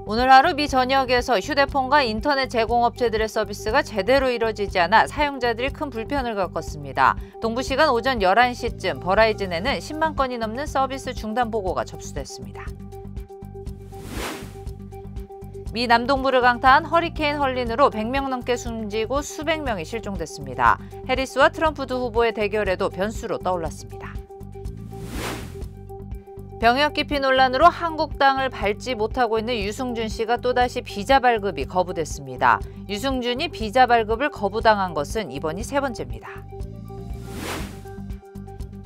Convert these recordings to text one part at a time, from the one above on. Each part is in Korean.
오늘 하루 미 전역에서 휴대폰과 인터넷 제공업체들의 서비스가 제대로 이뤄지지 않아 사용자들이 큰 불편을 겪었습니다. 동부시간 오전 11시쯤 버라이즌에는 10만 건이 넘는 서비스 중단 보고가 접수됐습니다. 미 남동부를 강타한 허리케인 헐린으로 100명 넘게 숨지고 수백 명이 실종됐습니다. 해리스와 트럼프 두 후보의 대결에도 변수로 떠올랐습니다. 병역 기피 논란으로 한국 땅을 밟지 못하고 있는 유승준 씨가 또다시 비자 발급이 거부됐습니다. 유승준이 비자 발급을 거부당한 것은 이번이 세 번째입니다.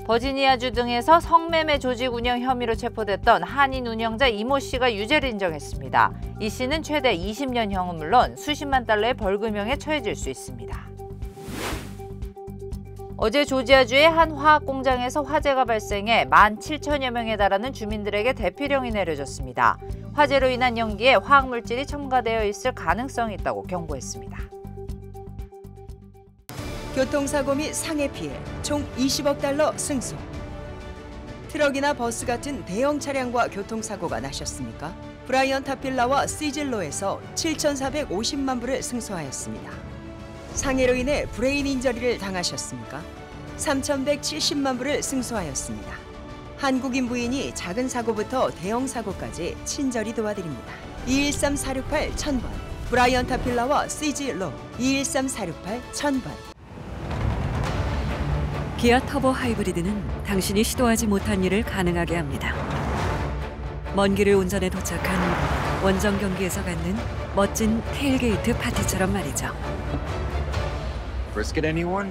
버지니아주 등에서 성매매 조직 운영 혐의로 체포됐던 한인 운영자 이모 씨가 유죄를 인정했습니다. 이 씨는 최대 20년형은 물론 수십만 달러의 벌금형에 처해질 수 있습니다. 어제 조지아주의 한 화학 공장에서 화재가 발생해 17,000여 명에 달하는 주민들에게 대피령이 내려졌습니다. 화재로 인한 연기에 화학물질이 첨가되어 있을 가능성이 있다고 경고했습니다. 교통사고 및 상해 피해 총 20억 달러 승소. 트럭이나 버스 같은 대형 차량과 교통사고가 나셨습니까? 브라이언 타필라와 시즐로에서 7,450만 불을 승소하였습니다. 상해로 인해 브레인 인저리를 당하셨습니까? 3,170만 불을 승소하였습니다. 한국인 부인이 작은 사고부터 대형 사고까지 친절히 도와드립니다. 213-468-1000번 브라이언 타필라와 시즐로 213-468-1000번. 기아 터보 하이브리드는 당신이 시도하지 못한 일을 가능하게 합니다. 먼 길을 운전해 도착한 원정 경기에서 갖는 멋진 테일게이트 파티처럼 말이죠. Brisket anyone?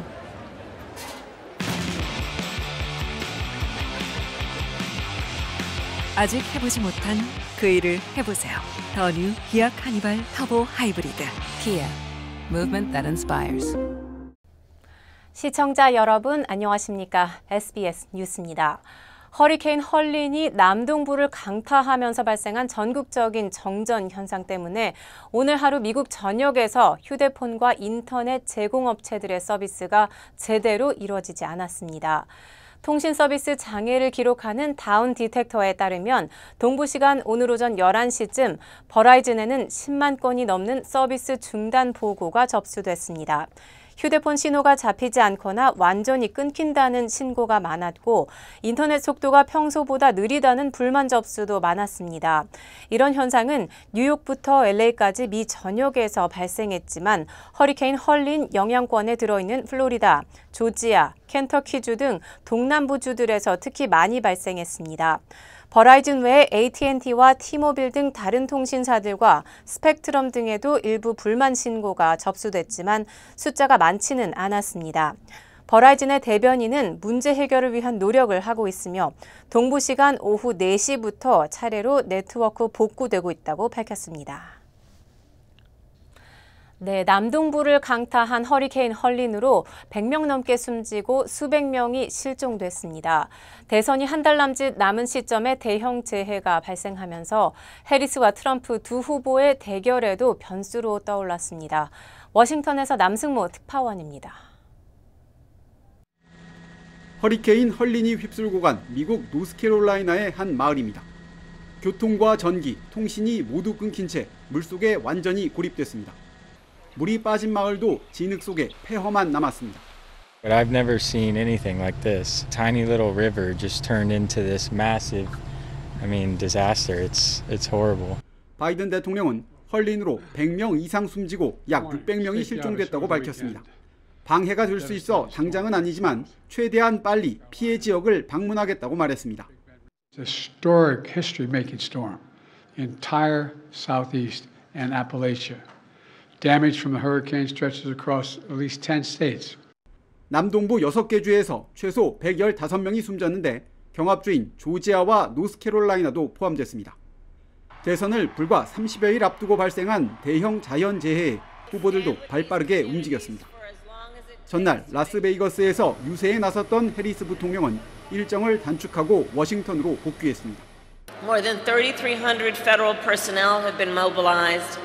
아직 해보지 못한 그 일을 해보세요. 더 뉴 기아 카니발 터보 하이브리드. Kia. Movement that inspires. 시청자 여러분 안녕하십니까? SBS 뉴스입니다. 허리케인 헐린이 남동부를 강타하면서 발생한 전국적인 정전 현상 때문에 오늘 하루 미국 전역에서 휴대폰과 인터넷 제공업체들의 서비스가 제대로 이루어지지 않았습니다. 통신 서비스 장애를 기록하는 다운 디텍터에 따르면 동부시간 오늘 오전 11시쯤 버라이즌에는 10만 건이 넘는 서비스 중단 보고가 접수됐습니다. 휴대폰 신호가 잡히지 않거나 완전히 끊긴다는 신고가 많았고 인터넷 속도가 평소보다 느리다는 불만 접수도 많았습니다. 이런 현상은 뉴욕부터 LA까지 미 전역에서 발생했지만 허리케인 헐린 영향권에 들어있는 플로리다, 조지아, 켄터키주 등 동남부주들에서 특히 많이 발생했습니다. 버라이즌 외에 AT&T와 T-모빌 등 다른 통신사들과 스펙트럼 등에도 일부 불만 신고가 접수됐지만 숫자가 많지는 않았습니다. 버라이즌의 대변인은 문제 해결을 위한 노력을 하고 있으며 동부시간 오후 4시부터 차례로 네트워크 복구되고 있다고 밝혔습니다. 네, 남동부를 강타한 허리케인 헐린으로 100명 넘게 숨지고 수백 명이 실종됐습니다. 대선이 한 달 남짓 남은 시점에 대형 재해가 발생하면서 해리스와 트럼프 두 후보의 대결에도 변수로 떠올랐습니다. 워싱턴에서 남승모 특파원입니다. 허리케인 헐린이 휩쓸고 간 미국 노스캐롤라이나의 한 마을입니다. 교통과 전기, 통신이 모두 끊긴 채 물속에 완전히 고립됐습니다. 물이 빠진 마을도 진흙 속에 폐허만 남았습니다. But I've never seen anything like this. Tiny little river just turned into this massive, disaster. It's horrible. 바이든 대통령은 헐린으로 100명 이상 숨지고 약 600명이 실종됐다고 밝혔습니다. 방해가 될 수 있어 당장은 아니지만 최대한 빨리 피해 지역을 방문하겠다고 말했습니다. It's a historic history-making storm. Entire southeast and Appalachia. Damage from the hurricane stretches across at least 10 states. 남동부 6개 주에서 최소 115명이 숨졌는데 경합주인 조지아와 노스캐롤라이나도 포함됐습니다. 대선을 불과 30여일 앞두고 발생한 대형 자연재해에 후보들도 발빠르게 움직였습니다. 전날 라스베이거스에서 유세에 나섰던 해리스 부통령은 일정을 단축하고 워싱턴으로 복귀했습니다. More than 3,300 federal personnel have been mobilized.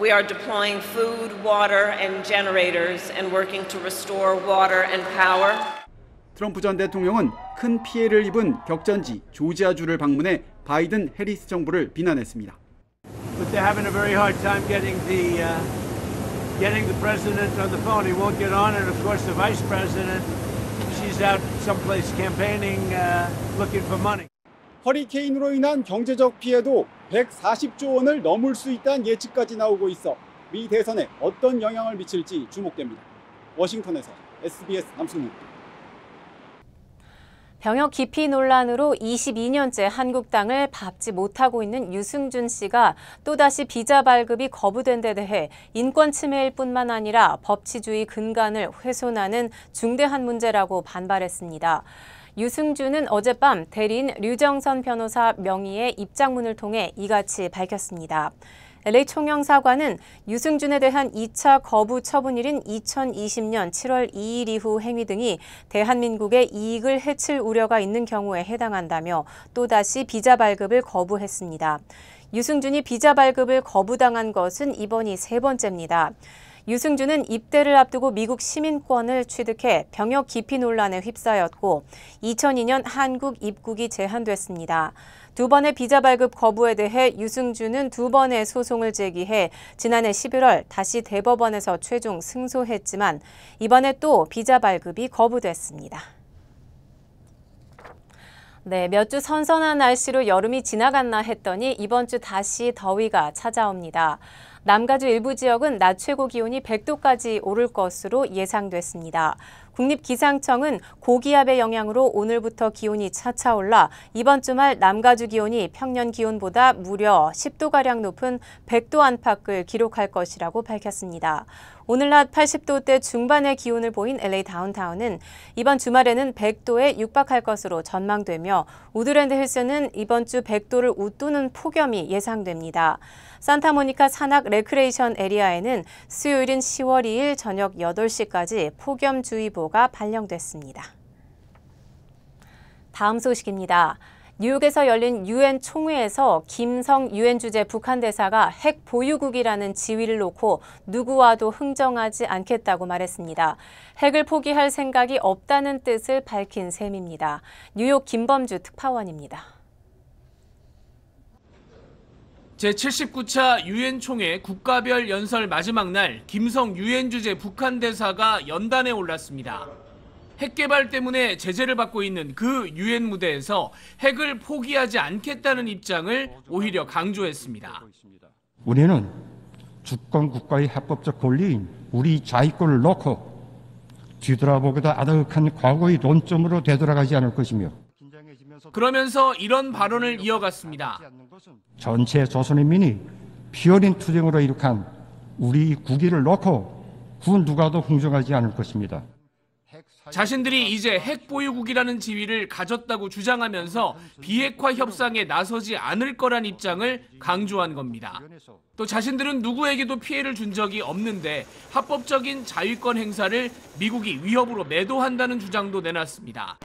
We are deploying food, water, and generators and working to restore water and power. 트럼프 전 대통령은 큰 피해를 입은 격전지 조지아주를 방문해 바이든 해리스 정부를 비난했습니다. but they're having a very hard time getting the president on the phone. He won't get on, and of course the vice president, she's out someplace campaigning, looking for money. 허리케인으로 인한 경제적 피해도 140조 원을 넘을 수 있다는 예측까지 나오고 있어 미 대선에 어떤 영향을 미칠지 주목됩니다. 워싱턴에서 SBS 남승훈. 병역 기피 논란으로 22년째 한국당을 밟지 못하고 있는 유승준 씨가 또다시 비자 발급이 거부된 데 대해 인권 침해일 뿐만 아니라 법치주의 근간을 훼손하는 중대한 문제라고 반발했습니다. 유승준은 어젯밤 대리인 류정선 변호사 명의의 입장문을 통해 이같이 밝혔습니다. LA 총영사관은 유승준에 대한 2차 거부 처분일인 2020년 7월 2일 이후 행위 등이 대한민국의 이익을 해칠 우려가 있는 경우에 해당한다며 또다시 비자 발급을 거부했습니다. 유승준이 비자 발급을 거부당한 것은 이번이 세 번째입니다. 유승준은 입대를 앞두고 미국 시민권을 취득해 병역 기피 논란에 휩싸였고 2002년 한국 입국이 제한됐습니다. 두 번의 비자 발급 거부에 대해 유승준은 두 번의 소송을 제기해 지난해 11월 다시 대법원에서 최종 승소했지만 이번에 또 비자 발급이 거부됐습니다. 네, 몇 주 선선한 날씨로 여름이 지나갔나 했더니 이번 주 다시 더위가 찾아옵니다. 남가주 일부 지역은 낮 최고 기온이 100도까지 오를 것으로 예상됐습니다. 국립기상청은 고기압의 영향으로 오늘부터 기온이 차차 올라 이번 주말 남가주 기온이 평년 기온보다 무려 10도가량 높은 100도 안팎을 기록할 것이라고 밝혔습니다. 오늘 낮 80도대 중반의 기온을 보인 LA 다운타운은 이번 주말에는 100도에 육박할 것으로 전망되며 우드랜드 힐스는 이번 주 100도를 웃도는 폭염이 예상됩니다. 산타모니카 산악 레크레이션 에리아에는 수요일인 10월 2일 저녁 8시까지 폭염주의보가 발령됐습니다. 다음 소식입니다. 뉴욕에서 열린 유엔 총회에서 김성 유엔 주재 북한 대사가 핵 보유국이라는 지위를 놓고 누구와도 흥정하지 않겠다고 말했습니다. 핵을 포기할 생각이 없다는 뜻을 밝힌 셈입니다. 뉴욕 김범주 특파원입니다. 제79차 유엔 총회 국가별 연설 마지막 날 김성 유엔 주재 북한 대사가 연단에 올랐습니다. 핵 개발 때문에 제재를 받고 있는 그 유엔 무대에서 핵을 포기하지 않겠다는 입장을 오히려 강조했습니다. 우리는 주권 국가의 합법적 권리인 우리 자위권을 놓고 뒤돌아보기도 아득한 과거의 논점으로 되돌아가지 않을 것이며 그러면서 이런 발언을 이어갔습니다. 전체 조선인민이 피어린 투쟁으로 이룩한 우리 국위를 놓고 그 누가도 흥정하지 않을 것입니다. 자신들이 이제 핵 보유국이라는 지위를 가졌다고 주장하면서 비핵화 협상에 나서지 않을 거란 입장을 강조한 겁니다. 또 자신들은 누구에게도 피해를 준 적이 없는데 합법적인 자위권 행사를 미국이 위협으로 매도한다는 주장도 내놨습니다.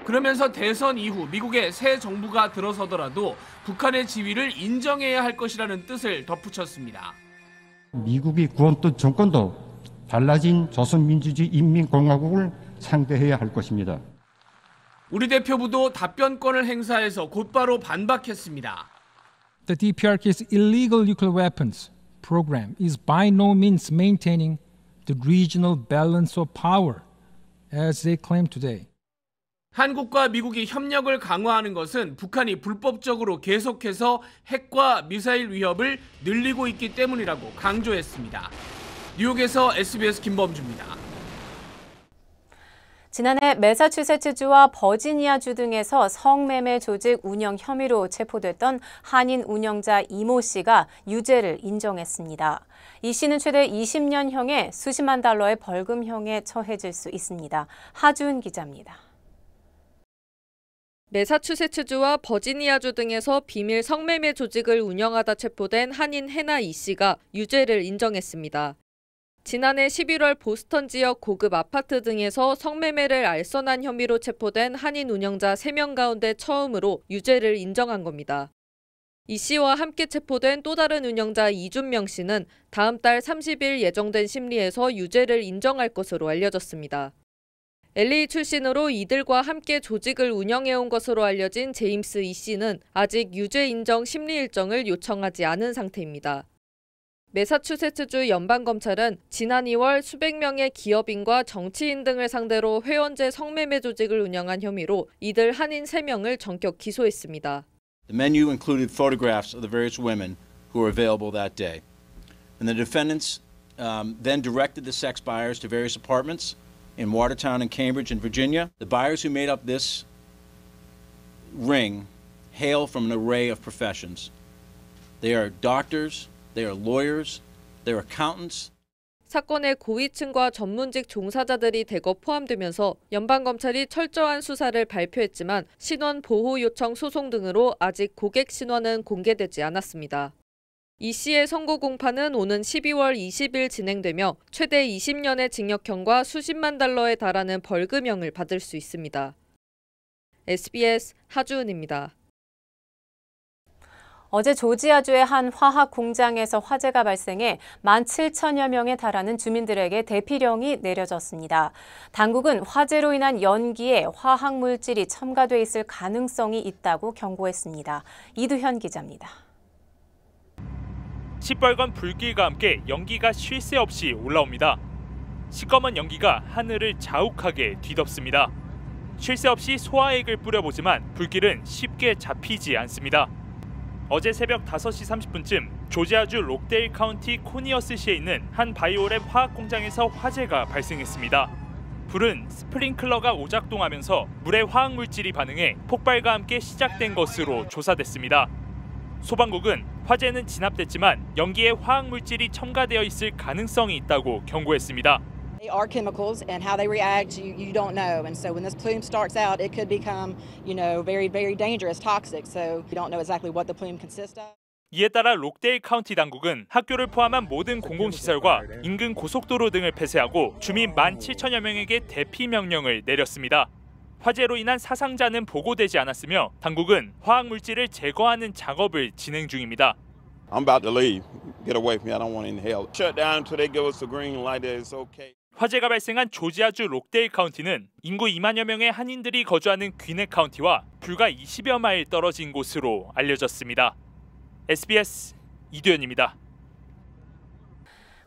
그러면서 대선 이후 미국의 새 정부가 들어서더라도 북한의 지위를 인정해야 할 것이라는 뜻을 덧붙였습니다. 미국이 구했던 정권도 달라진 조선민주주의 인민공화국을 상대해야 할 것입니다. 우리 대표부도 답변권을 행사해서 곧바로 반박했습니다. The DPRK's illegal nuclear weapons program is by no means maintaining the regional balance of power as they claim today. 한국과 미국이 협력을 강화하는 것은 북한이 불법적으로 계속해서 핵과 미사일 위협을 늘리고 있기 때문이라고 강조했습니다. 뉴욕에서 SBS 김범주입니다. 지난해 매사추세츠주와 버지니아주 등에서 성매매 조직 운영 혐의로 체포됐던 한인 운영자 이모 씨가 유죄를 인정했습니다. 이 씨는 최대 20년형의 수십만 달러의 벌금형에 처해질 수 있습니다. 하주은 기자입니다. 매사추세츠주와 버지니아주 등에서 비밀 성매매 조직을 운영하다 체포된 한인 해나 이 씨가 유죄를 인정했습니다. 지난해 11월 보스턴 지역 고급 아파트 등에서 성매매를 알선한 혐의로 체포된 한인 운영자 3명 가운데 처음으로 유죄를 인정한 겁니다. 이 씨와 함께 체포된 또 다른 운영자 이준명 씨는 다음 달 30일 예정된 심리에서 유죄를 인정할 것으로 알려졌습니다. LA 출신으로 이들과 함께 조직을 운영해온 것으로 알려진 제임스 이 씨는 아직 유죄 인정 심리 일정을 요청하지 않은 상태입니다. 매사추세츠주 연방검찰은 지난 2월 수백 명의 기업인과 정치인 등을 상대로 회원제 성매매 조직을 운영한 혐의로 이들 한인 3명을 전격 기소했습니다. The menu included photographs of the various women who were available that day. And the defendants then directed the sex buyers to various apartments in Watertown and Cambridge in Virginia. The buyers who made up this ring hail from an array of professions. They are doctors, they are lawyers, they are accountants. 사건의 고위층과 전문직 종사자들이 대거 포함되면서 연방검찰이 철저한 수사를 발표했지만 신원 보호 요청 소송 등으로 아직 고객 신원은 공개되지 않았습니다. 이 씨의 선고 공판은 오는 12월 20일 진행되며 최대 20년의 징역형과 수십만 달러에 달하는 벌금형을 받을 수 있습니다. SBS 하주은입니다. 어제 조지아주의 한 화학 공장에서 화재가 발생해 17,000여 명에 달하는 주민들에게 대피령이 내려졌습니다. 당국은 화재로 인한 연기에 화학 물질이 첨가돼 있을 가능성이 있다고 경고했습니다. 이두현 기자입니다. 시뻘건 불길과 함께 연기가 쉴 새 없이 올라옵니다. 시꺼먼 연기가 하늘을 자욱하게 뒤덮습니다. 쉴 새 없이 소화액을 뿌려보지만 불길은 쉽게 잡히지 않습니다. 어제 새벽 5시 30분쯤 조지아주 록데일 카운티 코니어스시에 있는 한 바이오랩 화학 공장에서 화재가 발생했습니다. 불은 스프링클러가 오작동하면서 물에 화학 물질이 반응해 폭발과 함께 시작된 것으로 조사됐습니다. 소방국은 화재는 진압됐지만 연기에 화학 물질이 첨가되어 있을 가능성이 있다고 경고했습니다. They are chemicals, and how they react, you don't know. And so when this plume starts out, it could become, very, very dangerous, toxic. So you don't know exactly what the plume consists of. 이에 따라 록데일 카운티 당국은 학교를 포함한 모든 공공시설과 인근 고속도로 등을 폐쇄하고 주민 17,000여 명에게 대피 명령을 내렸습니다. 화재로 인한 사상자는 보고되지 않았으며 당국은 화학 물질을 제거하는 작업을 진행 중입니다. I'm about to leave. Get away from me. I don't want to inhale. Shut down until they give us the green light that it's okay. 화재가 발생한 조지아주 록데일 카운티는 인구 2만여 명의 한인들이 거주하는 귀넷 카운티와 불과 20여 마일 떨어진 곳으로 알려졌습니다. SBS 이두현입니다.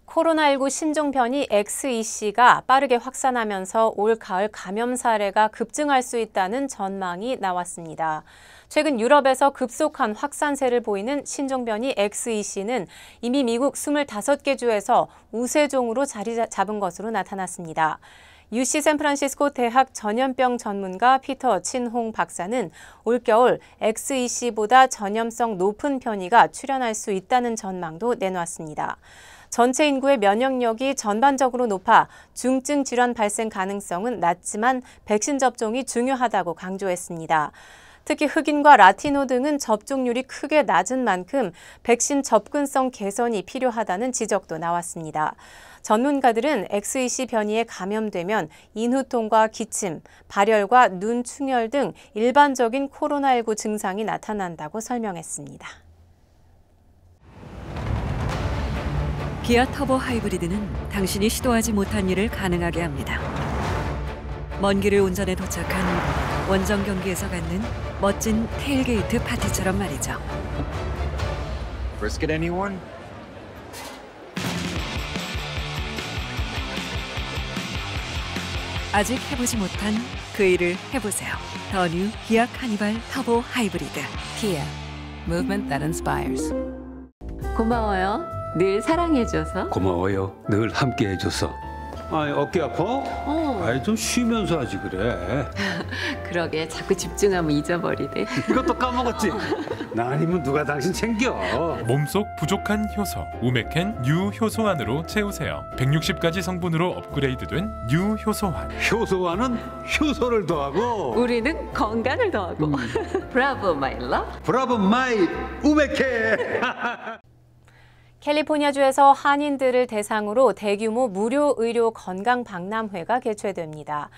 코로나19 신종 변이 XEC가 빠르게 확산하면서 올 가을 감염 사례가 급증할 수 있다는 전망이 나왔습니다. 최근 유럽에서 급속한 확산세를 보이는 신종 변이 XEC는 이미 미국 25개 주에서 우세종으로 자리 잡은 것으로 나타났습니다. UC 샌프란시스코 대학 전염병 전문가 피터 친홍 박사는 올겨울 XEC보다 전염성 높은 변이가 출현할 수 있다는 전망도 내놓았습니다. 전체 인구의 면역력이 전반적으로 높아 중증 질환 발생 가능성은 낮지만 백신 접종이 중요하다고 강조했습니다. 특히 흑인과 라티노 등은 접종률이 크게 낮은 만큼 백신 접근성 개선이 필요하다는 지적도 나왔습니다. 전문가들은 XEC 변이에 감염되면 인후통과 기침, 발열과 눈 충혈 등 일반적인 코로나19 증상이 나타난다고 설명했습니다. 기아 터보 하이브리드는 당신이 시도하지 못한 일을 가능하게 합니다. 먼 길을 운전해 도착한 원정 경기에서 갖는 멋진 테일게이트 파티처럼 말이죠. Brisket anyone? 아직 해보지 못한 그 일을 해보세요. 더 뉴 기아 카니발 터보 하이브리드. Kia, movement that inspires. 고마워요. 늘 사랑해줘서. 고마워요. 늘 함께해줘서. 아니 어깨 아파? 아이 좀 쉬면서 하지 그래. 그러게 자꾸 집중하면 잊어버리네. 이것도 까먹었지? 나 아니면 누가 당신 챙겨. 몸속 부족한 효소 우메켄 뉴 효소환으로 채우세요. 160가지 성분으로 업그레이드된 뉴 효소환. 효소환은 효소를 더하고 우리는 건강을 더하고. 브라보 마이 러브. 브라보 마이 우메켄. 캘리포니아주에서 한인들을 대상으로 대규모 무료 의료 건강 박람회가 개최됩니다.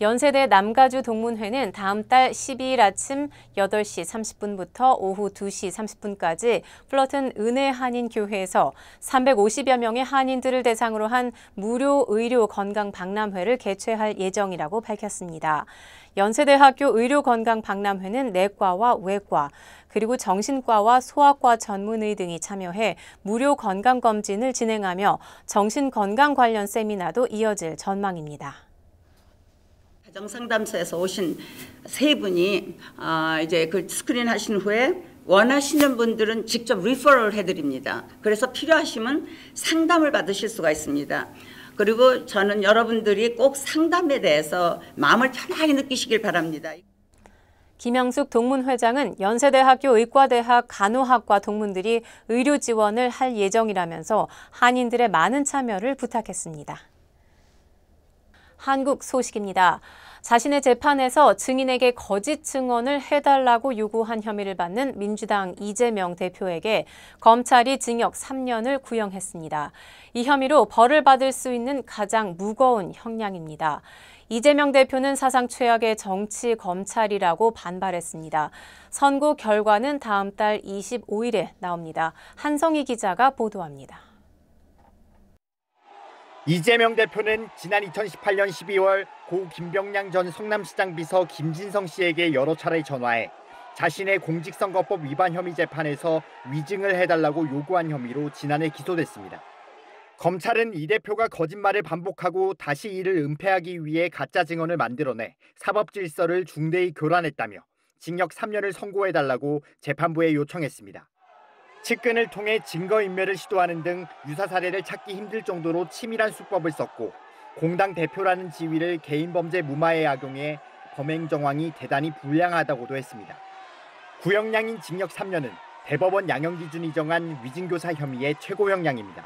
연세대 남가주 동문회는 다음 달 12일 아침 8시 30분부터 오후 2시 30분까지 플러튼 은혜 한인교회에서 350여 명의 한인들을 대상으로 한 무료 의료 건강 박람회를 개최할 예정이라고 밝혔습니다. 연세대학교 의료건강박람회는 내과와 외과, 그리고 정신과와 소아과 전문의 등이 참여해 무료 건강검진을 진행하며 정신건강 관련 세미나도 이어질 전망입니다. 가정상담소에서 오신 세 분이 이제 그 스크린 하신 후에 원하시는 분들은 직접 리퍼럴 해드립니다. 그래서 필요하시면 상담을 받으실 수가 있습니다. 그리고 저는 여러분들이 꼭 상담에 대해서 마음을 편하게 느끼시길 바랍니다. 김영숙 동문회장은 연세대학교 의과대학 간호학과 동문들이 의료 지원을 할 예정이라면서 한인들의 많은 참여를 부탁했습니다. 한국 소식입니다. 자신의 재판에서 증인에게 거짓 증언을 해달라고 요구한 혐의를 받는 민주당 이재명 대표에게 검찰이 징역 3년을 구형했습니다. 이 혐의로 벌을 받을 수 있는 가장 무거운 형량입니다. 이재명 대표는 사상 최악의 정치 검찰이라고 반발했습니다. 선고 결과는 다음 달 25일에 나옵니다. 한성희 기자가 보도합니다. 이재명 대표는 지난 2018년 12월 고 김병량 전 성남시장 비서 김진성 씨에게 여러 차례 전화해 자신의 공직선거법 위반 혐의 재판에서 위증을 해달라고 요구한 혐의로 지난해 기소됐습니다. 검찰은 이 대표가 거짓말을 반복하고 다시 이를 은폐하기 위해 가짜 증언을 만들어내 사법 질서를 중대히 교란했다며 징역 3년을 선고해달라고 재판부에 요청했습니다. 측근을 통해 증거인멸을 시도하는 등 유사 사례를 찾기 힘들 정도로 치밀한 수법을 썼고 공당 대표라는 지위를 개인 범죄 무마에 악용해 범행 정황이 대단히 불량하다고도 했습니다. 구형량인 징역 3년은 대법원 양형 기준이 정한 위증교사 혐의의 최고형량입니다.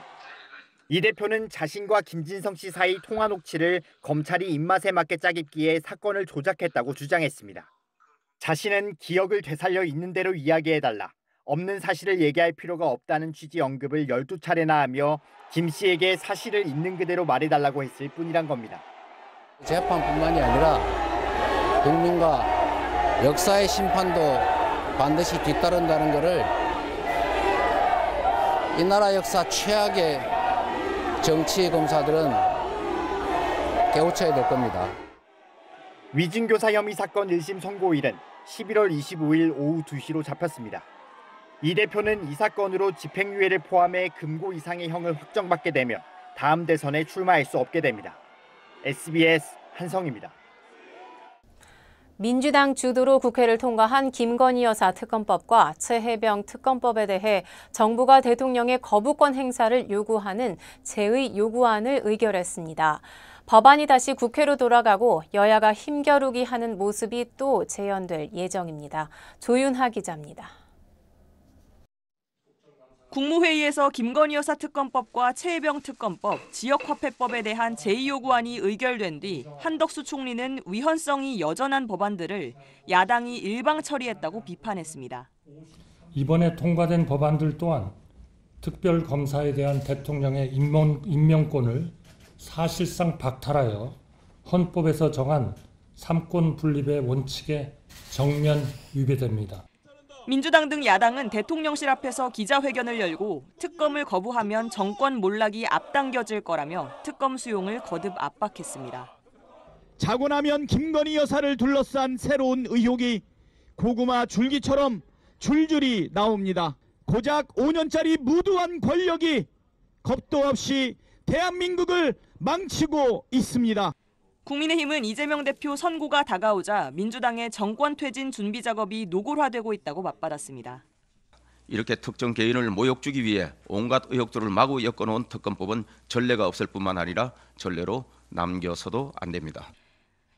이 대표는 자신과 김진성 씨 사이 통화 녹취를 검찰이 입맛에 맞게 짜깁기에 사건을 조작했다고 주장했습니다. 자신은 기억을 되살려 있는 대로 이야기해달라. 없는 사실을 얘기할 필요가 없다는 취지 언급을 12차례나 하며 김 씨에게 사실을 있는 그대로 말해달라고 했을 뿐이란 겁니다. 재판뿐만이 아니라 국민과 역사의 심판도 반드시 뒤따른다는 것을 이 나라 역사 최악의 정치 검사들은 깨우쳐야 될 겁니다. 위증교사 혐의 사건 1심 선고일은 11월 25일 오후 2시로 잡혔습니다. 이 대표는 이 사건으로 집행유예를 포함해 금고 이상의 형을 확정받게 되면 다음 대선에 출마할 수 없게 됩니다. SBS 한성입니다. 민주당 주도로 국회를 통과한 김건희 여사 특검법과 최혜병 특검법에 대해 정부가 대통령의 거부권 행사를 요구하는 재의 요구안을 의결했습니다. 법안이 다시 국회로 돌아가고 여야가 힘겨루기 하는 모습이 또 재현될 예정입니다. 조윤하 기자입니다. 국무회의에서 김건희 여사 특검법과 최혜병 특검법, 지역화폐법에 대한 제2요구안이 의결된 뒤 한덕수 총리는 위헌성이 여전한 법안들을 야당이 일방 처리했다고 비판했습니다. 이번에 통과된 법안들 또한 특별검사에 대한 대통령의 임명권을 사실상 박탈하여 헌법에서 정한 삼권 분립의 원칙에 정면 위배됩니다. 민주당 등 야당은 대통령실 앞에서 기자회견을 열고 특검을 거부하면 정권 몰락이 앞당겨질 거라며 특검 수용을 거듭 압박했습니다. 자고 나면 김건희 여사를 둘러싼 새로운 의혹이 고구마 줄기처럼 줄줄이 나옵니다. 고작 5년짜리 무도한 권력이 겁도 없이 대한민국을 망치고 있습니다. 국민의힘은 이재명 대표 선고가 다가오자 민주당의 정권 퇴진 준비 작업이 노골화되고 있다고 맞받았습니다. 이렇게 특정 개인을 모욕 주기 위해 온갖 의혹들을 마구 엮어놓은 특검법은 전례가 없을 뿐만 아니라 전례로 남겨서도 안 됩니다.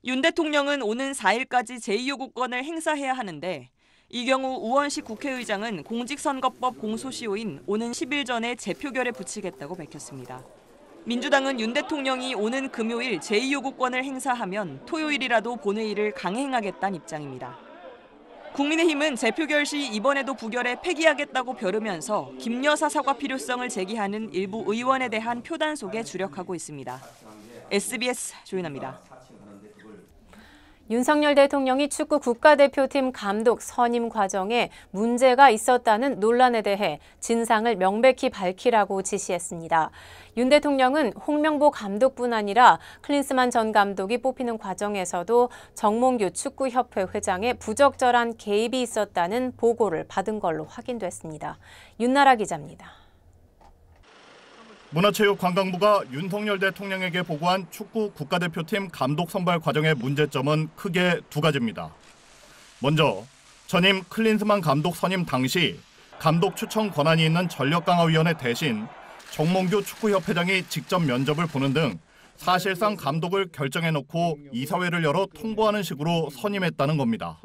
윤 대통령은 오는 4일까지 제2요구권을 행사해야 하는데 이 경우 우원식 국회의장은 공직선거법 공소시효인 오는 10일 전에 재표결에 붙이겠다고 밝혔습니다. 민주당은 윤 대통령이 오는 금요일 제2요구권을 행사하면 토요일이라도 본회의를 강행하겠다는 입장입니다. 국민의힘은 제표결 시 이번에도 부결에 폐기하겠다고 벼르면서 김 여사 사과 필요성을 제기하는 일부 의원에 대한 표단속에 주력하고 있습니다. SBS 조윤아입니다. 윤석열 대통령이 축구 국가대표팀 감독 선임 과정에 문제가 있었다는 논란에 대해 진상을 명백히 밝히라고 지시했습니다. 윤 대통령은 홍명보 감독뿐 아니라 클린스만 전 감독이 뽑히는 과정에서도 정몽규 축구협회 회장의 부적절한 개입이 있었다는 보고를 받은 걸로 확인됐습니다. 윤나라 기자입니다. 문화체육관광부가 윤석열 대통령에게 보고한 축구 국가대표팀 감독 선발 과정의 문제점은 크게 두 가지입니다. 먼저 전임 클린스만 감독 선임 당시 감독 추천 권한이 있는 전력강화위원회 대신 정몽규 축구협회장이 직접 면접을 보는 등 사실상 감독을 결정해놓고 이사회를 열어 통보하는 식으로 선임했다는 겁니다.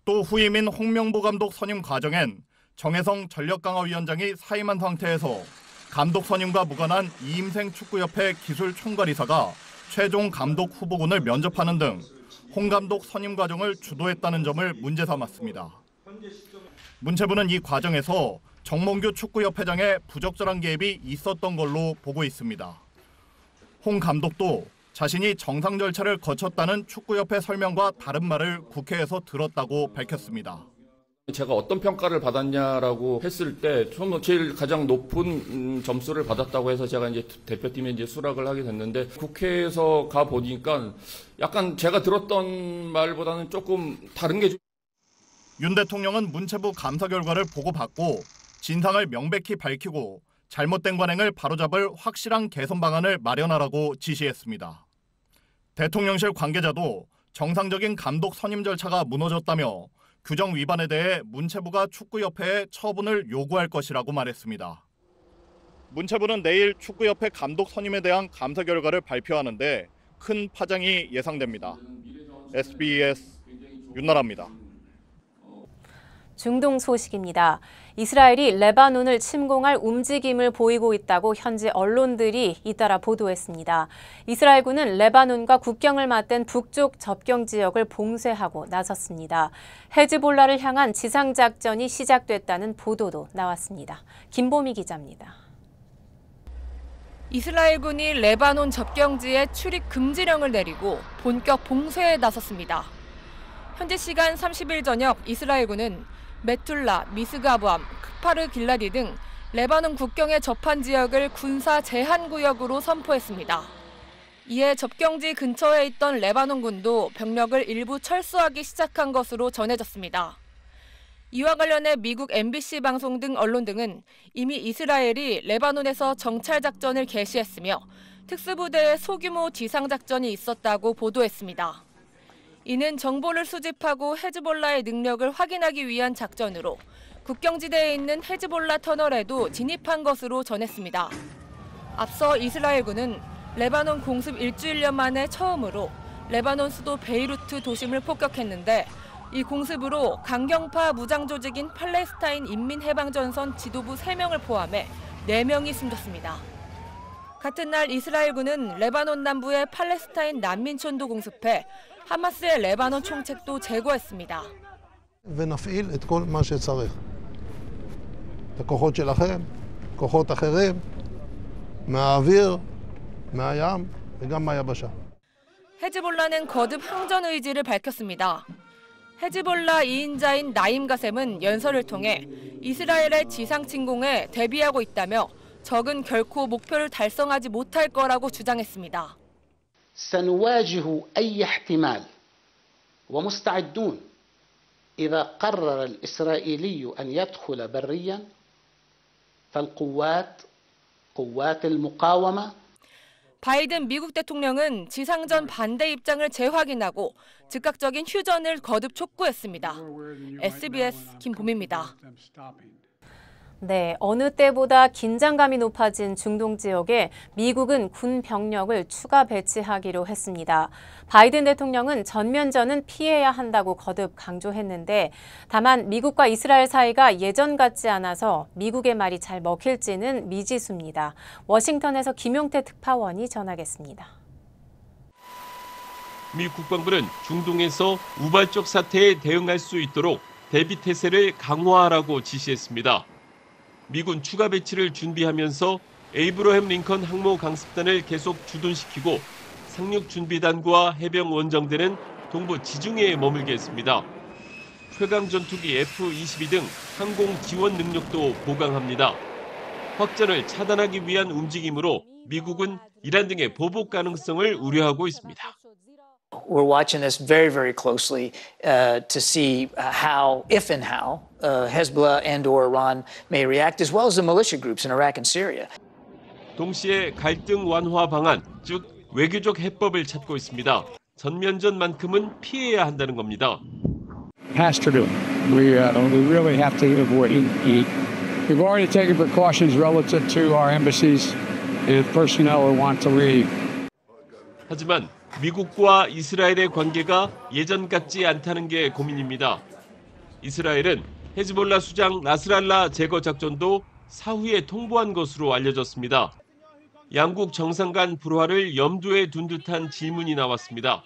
또 후임인 홍명보 감독 선임 과정엔 정혜성 전력강화위원장이 사임한 상태에서 감독 선임과 무관한 이임생 축구협회 기술총괄이사가 최종 감독 후보군을 면접하는 등 홍 감독 선임 과정을 주도했다는 점을 문제 삼았습니다. 문체부는 이 과정에서 정몽규 축구협회장의 부적절한 개입이 있었던 걸로 보고 있습니다. 홍 감독도 자신이 정상 절차를 거쳤다는 축구협회 설명과 다른 말을 국회에서 들었다고 밝혔습니다. 제가 어떤 평가를 받았냐라고 했을 때 제일 가장 높은 점수를 받았다고 해서 제가 이제 대표팀에 이제 수락을 하게 됐는데 국회에서 가 보니까 약간 제가 들었던 말보다는 조금 다른 게. 윤 대통령은 문체부 감사 결과를 보고받고 진상을 명백히 밝히고 잘못된 관행을 바로잡을 확실한 개선 방안을 마련하라고 지시했습니다. 대통령실 관계자도 정상적인 감독 선임 절차가 무너졌다며 규정 위반에 대해 문체부가 축구협회에 처분을 요구할 것이라고 말했습니다. 문체부는 내일 축구협회 감독 선임에 대한 감사 결과를 발표하는데 큰 파장이 예상됩니다. SBS 윤나라입니다. 중동 소식입니다. 이스라엘이 레바논을 침공할 움직임을 보이고 있다고 현지 언론들이 잇따라 보도했습니다. 이스라엘군은 레바논과 국경을 맞댄 북쪽 접경 지역을 봉쇄하고 나섰습니다. 헤즈볼라를 향한 지상작전이 시작됐다는 보도도 나왔습니다. 김보미 기자입니다. 이스라엘군이 레바논 접경지에 출입 금지령을 내리고 본격 봉쇄에 나섰습니다. 현지 시간 30일 저녁 이스라엘군은 메툴라, 미스가브암, 크파르 길라디 등 레바논 국경에 접한 지역을 군사 제한 구역으로 선포했습니다. 이에 접경지 근처에 있던 레바논군도 병력을 일부 철수하기 시작한 것으로 전해졌습니다. 이와 관련해 미국 MBC 방송 등 언론 등은 이미 이스라엘이 레바논에서 정찰 작전을 개시했으며 특수부대의 소규모 지상작전이 있었다고 보도했습니다. 이는 정보를 수집하고 헤즈볼라의 능력을 확인하기 위한 작전으로 국경지대에 있는 헤즈볼라 터널에도 진입한 것으로 전했습니다. 앞서 이스라엘군은 레바논 공습 일주일여 만에 처음으로 레바논 수도 베이루트 도심을 폭격했는데 이 공습으로 강경파 무장 조직인 팔레스타인 인민해방전선 지도부 3명을 포함해 4명이 숨졌습니다. 같은 날 이스라엘군은 레바논 남부의 팔레스타인 난민촌도 공습해 하마스의 레바논 총책도 제거했습니다. ונפעיל את כל מה שצריך. את הכוחות שלכם, כוחות אחרים, מהאוויר, מהים וגם מהיבשה. 헤즈볼라는 거듭 항전 의지를 밝혔습니다. 헤즈볼라 2인자인 나임 가셈은 연설을 통해 이스라엘의 지상 침공에 대비하고 있다며 적은 결코 목표를 달성하지 못할 거라고 주장했습니다. سنواجه أي احتمال ومستعدون إذا قرر الإسرائيلي أن يدخل بريا فالقوات قوات المقاومة 바이든 미국 대통령은 지상전 반대 입장을 재확인하고 즉각적인 휴전을 거듭 촉구했습니다. SBS 김보미입니다. 네, 어느 때보다 긴장감이 높아진 중동 지역에 미국은 군 병력을 추가 배치하기로 했습니다. 바이든 대통령은 전면전은 피해야 한다고 거듭 강조했는데 다만 미국과 이스라엘 사이가 예전 같지 않아서 미국의 말이 잘 먹힐지는 미지수입니다. 워싱턴에서 김용태 특파원이 전하겠습니다. 미 국방부는 중동에서 우발적 사태에 대응할 수 있도록 대비 태세를 강화하라고 지시했습니다. 미군 추가 배치를 준비하면서 에이브러햄 링컨 항모 강습단을 계속 주둔시키고 상륙 준비단과 해병 원정대는 동부 지중해에 머물게 했습니다. 최강 전투기 F-22 등 항공 지원 능력도 보강합니다. 확전을 차단하기 위한 움직임으로 미국은 이란 등의 보복 가능성을 우려하고 있습니다. We're watching this very closely to see how, if and how, Hezbollah and/or Iran may react, as well as the militia groups in Iraq and Syria. 동시에 갈등 완화 방안, 즉 외교적 해법을 찾고 있습니다. 전면전만큼은 피해야 한다는 겁니다. Has to do it. We really have to avoid it. We've already taken precautions relative to our embassies and personnel who want to leave. 하지만 미국과 이스라엘의 관계가 예전 같지 않다는 게 고민입니다. 이스라엘은 헤즈볼라 수장 나스랄라 제거 작전도 사후에 통보한 것으로 알려졌습니다. 양국 정상 간 불화를 염두에 둔 듯한 질문이 나왔습니다.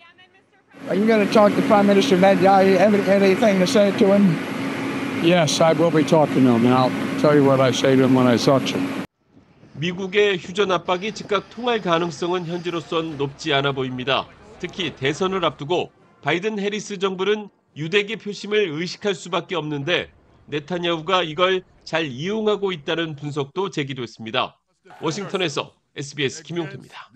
Are you going to talk to Prime Minister Netanyahu? Anything to say to him? Yes, I will be talking to him, and I'll tell you what I say to him when I talk to him. 미국의 휴전 압박이 즉각 통할 가능성은 현재로선 높지 않아 보입니다. 특히 대선을 앞두고 바이든 해리스 정부는 유대계 표심을 의식할 수밖에 없는데 네타냐후가 이걸 잘 이용하고 있다는 분석도 제기됐습니다. 워싱턴에서 SBS 김용태입니다.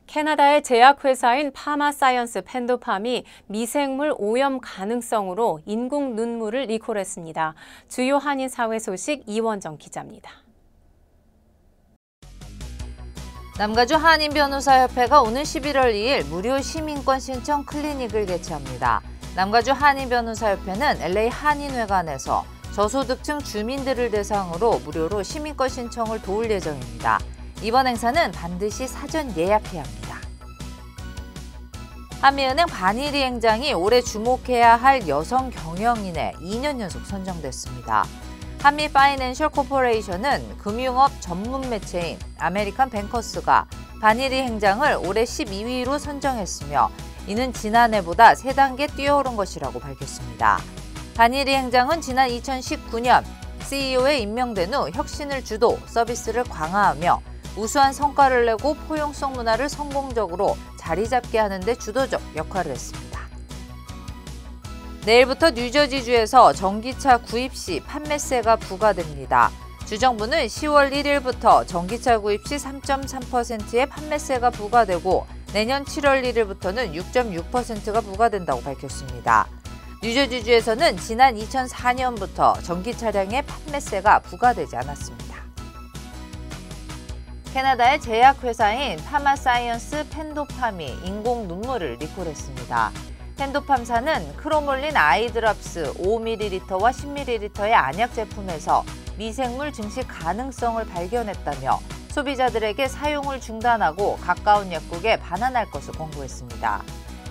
캐나다의 제약회사인 파마사이언스 펜도팜이 미생물 오염 가능성으로 인공 눈물을 리콜했습니다. 주요 한인 사회 소식 이원정 기자입니다. 남가주 한인변호사협회가 오는 11월 2일 무료 시민권 신청 클리닉을 개최합니다. 남가주 한인변호사협회는 LA 한인회관에서 저소득층 주민들을 대상으로 무료로 시민권 신청을 도울 예정입니다. 이번 행사는 반드시 사전 예약해야 합니다. 한미은행 반일이 행장이 올해 주목해야 할 여성 경영인에 2년 연속 선정됐습니다. 한미 파이낸셜 코퍼레이션은 금융업 전문 매체인 아메리칸 뱅커스가 반일이 행장을 올해 12위로 선정했으며 이는 지난해보다 3단계 뛰어오른 것이라고 밝혔습니다. 반일이 행장은 지난 2019년 CEO에 임명된 후 혁신을 주도, 서비스를 강화하며 우수한 성과를 내고 포용성 문화를 성공적으로 자리 잡게 하는 데 주도적 역할을 했습니다. 내일부터 뉴저지주에서 전기차 구입 시 판매세가 부과됩니다. 주정부는 10월 1일부터 전기차 구입 시 3.3%의 판매세가 부과되고 내년 7월 1일부터는 6.6%가 부과된다고 밝혔습니다. 뉴저지주에서는 지난 2004년부터 전기 차량의 판매세가 부과되지 않았습니다. 캐나다의 제약회사인 파마사이언스 펜도팜이 인공 눈물을 리콜했습니다. 펜도팜사는 크로몰린 아이드랍스 5ml와 10ml의 안약 제품에서 미생물 증식 가능성을 발견했다며 소비자들에게 사용을 중단하고 가까운 약국에 반환할 것을 권고했습니다.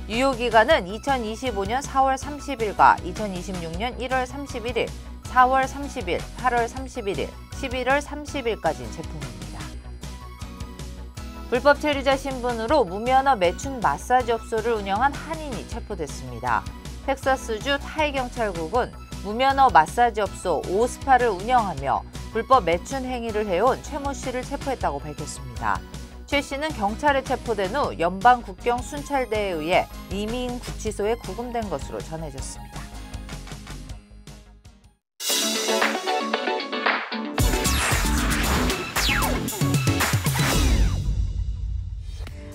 유효기간은 2025년 4월 30일과 2026년 1월 31일, 4월 30일, 8월 31일, 11월 30일까지인 제품입니다. 불법 체류자 신분으로 무면허 매춘 마사지 업소를 운영한 한인이 체포됐습니다. 텍사스주 타이경찰국은 무면허 마사지 업소 오스파를 운영하며 불법 매춘 행위를 해온 최모 씨를 체포했다고 밝혔습니다. 최 씨는 경찰에 체포된 후 연방 국경 순찰대에 의해 이민 구치소에 구금된 것으로 전해졌습니다.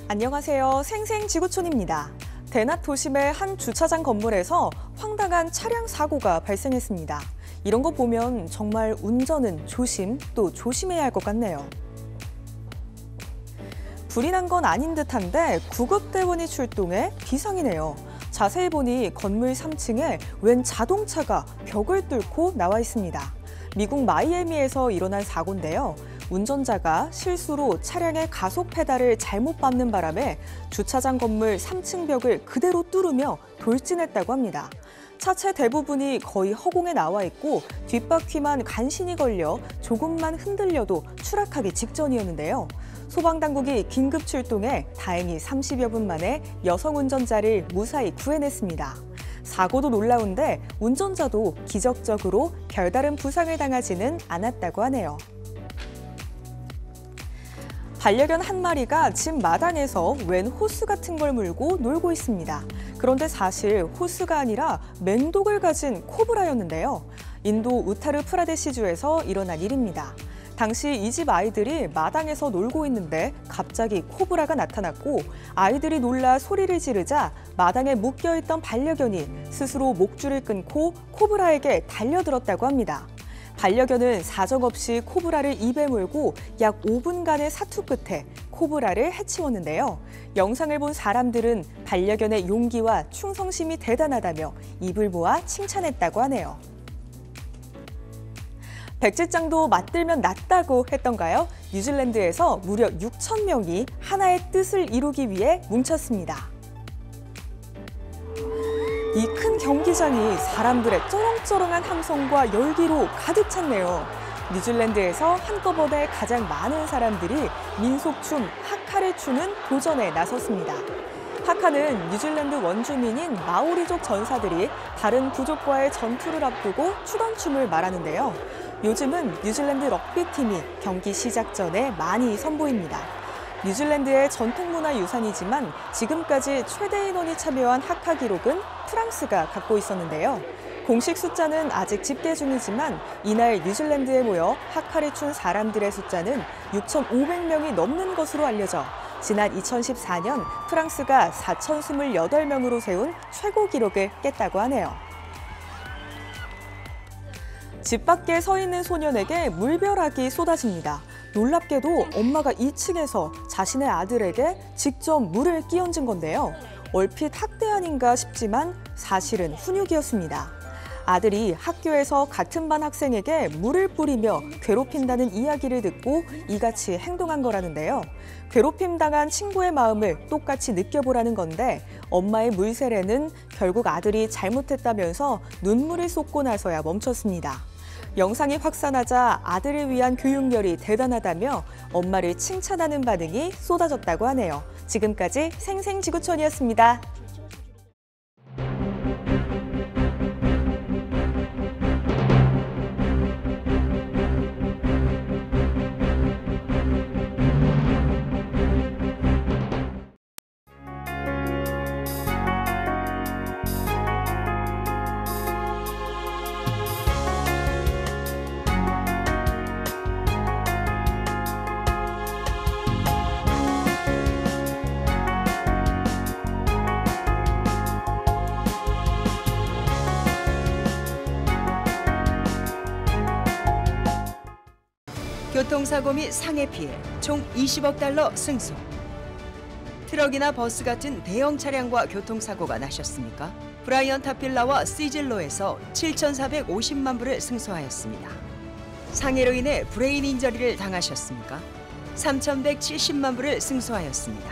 안녕하세요. 생생지구촌입니다. 대낮 도심의 한 주차장 건물에서 황당한 차량 사고가 발생했습니다. 이런 거 보면 정말 운전은 조심 또 조심해야 할 것 같네요. 불이 난 건 아닌 듯한데 구급대원이 출동해 비상이네요. 자세히 보니 건물 3층에 웬 자동차가 벽을 뚫고 나와 있습니다. 미국 마이애미에서 일어난 사고인데요. 운전자가 실수로 차량의 가속 페달을 잘못 밟는 바람에 주차장 건물 3층 벽을 그대로 뚫으며 돌진했다고 합니다. 차체 대부분이 거의 허공에 나와 있고 뒷바퀴만 간신히 걸려 조금만 흔들려도 추락하기 직전이었는데요. 소방당국이 긴급 출동해 다행히 30여 분 만에 여성 운전자를 무사히 구해냈습니다. 사고도 놀라운데 운전자도 기적적으로 별다른 부상을 당하지는 않았다고 하네요. 반려견 한 마리가 집 마당에서 웬 호수 같은 걸 물고 놀고 있습니다. 그런데 사실 호수가 아니라 맹독을 가진 코브라였는데요. 인도 우타르프라데시주에서 일어난 일입니다. 당시 이 집 아이들이 마당에서 놀고 있는데 갑자기 코브라가 나타났고 아이들이 놀라 소리를 지르자 마당에 묶여있던 반려견이 스스로 목줄을 끊고 코브라에게 달려들었다고 합니다. 반려견은 사정없이 코브라를 입에 물고 약 5분간의 사투 끝에 코브라를 해치웠는데요. 영상을 본 사람들은 반려견의 용기와 충성심이 대단하다며 입을 모아 칭찬했다고 하네요. 백지장도 맞들면 낫다고 했던가요? 뉴질랜드에서 무려 6천 명이 하나의 뜻을 이루기 위해 뭉쳤습니다. 이 큰 경기장이 사람들의 쩌렁쩌렁한 함성과 열기로 가득 찼네요. 뉴질랜드에서 한꺼번에 가장 많은 사람들이 민속춤 하카를 추는 도전에 나섰습니다. 하카는 뉴질랜드 원주민인 마오리족 전사들이 다른 부족과의 전투를 앞두고 추던 춤을 말하는데요. 요즘은 뉴질랜드 럭비팀이 경기 시작 전에 많이 선보입니다. 뉴질랜드의 전통문화 유산이지만 지금까지 최대 인원이 참여한 하카 기록은 프랑스가 갖고 있었는데요. 공식 숫자는 아직 집계 중이지만 이날 뉴질랜드에 모여 하카를 춘 사람들의 숫자는 6,500명이 넘는 것으로 알려져 지난 2014년 프랑스가 4,028명으로 세운 최고 기록을 깼다고 하네요. 집 밖에 서 있는 소년에게 물벼락이 쏟아집니다. 놀랍게도 엄마가 2층에서 자신의 아들에게 직접 물을 끼얹은 건데요. 얼핏 학대 아닌가 싶지만 사실은 훈육이었습니다. 아들이 학교에서 같은 반 학생에게 물을 뿌리며 괴롭힌다는 이야기를 듣고 이같이 행동한 거라는데요. 괴롭힘 당한 친구의 마음을 똑같이 느껴보라는 건데 엄마의 물세례는 결국 아들이 잘못했다면서 눈물을 쏟고 나서야 멈췄습니다. 영상이 확산하자 아들을 위한 교육열이 대단하다며 엄마를 칭찬하는 반응이 쏟아졌다고 하네요. 지금까지 생생지구촌이었습니다. 교통사고 및 상해 피해 총 20억 달러 승소. 트럭이나 버스 같은 대형 차량과 교통사고가 나셨습니까? 브라이언 타필라와 시즐로에서 7,450만 불을 승소하였습니다. 상해로 인해 브레인 인저리를 당하셨습니까? 3,170만 불을 승소하였습니다.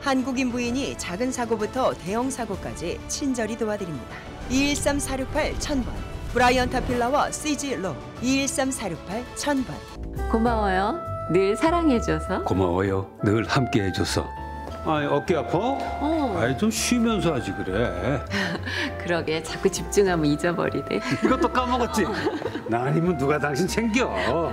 한국인 부인이 작은 사고부터 대형 사고까지 친절히 도와드립니다. 213-468-1000번 브라이언 타필라와 시즐로 213-468-1000번. 고마워요. 늘 사랑해줘서. 고마워요. 늘 함께해줘서. 아니 어깨 아파? 아이 좀 쉬면서 하지 그래. 그러게 자꾸 집중하면 잊어버리네. 이것도 까먹었지? 나 아니면 누가 당신 챙겨.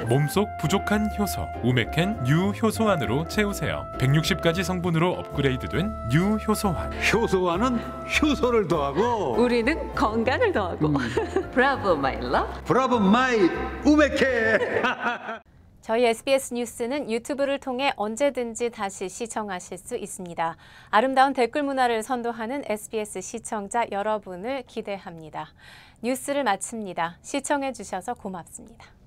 몸속 부족한 효소 우메켄 유효소환으로 채우세요. 160가지 성분으로 업그레이드된 유효소환. 효소환은 효소를 더하고 우리는 건강을 더하고. 브라보 마이 러브. 브라보 마이 우메켄. 저희 SBS 뉴스는 유튜브를 통해 언제든지 다시 시청하실 수 있습니다. 아름다운 댓글 문화를 선도하는 SBS 시청자 여러분을 기대합니다. 뉴스를 마칩니다. 시청해 주셔서 고맙습니다.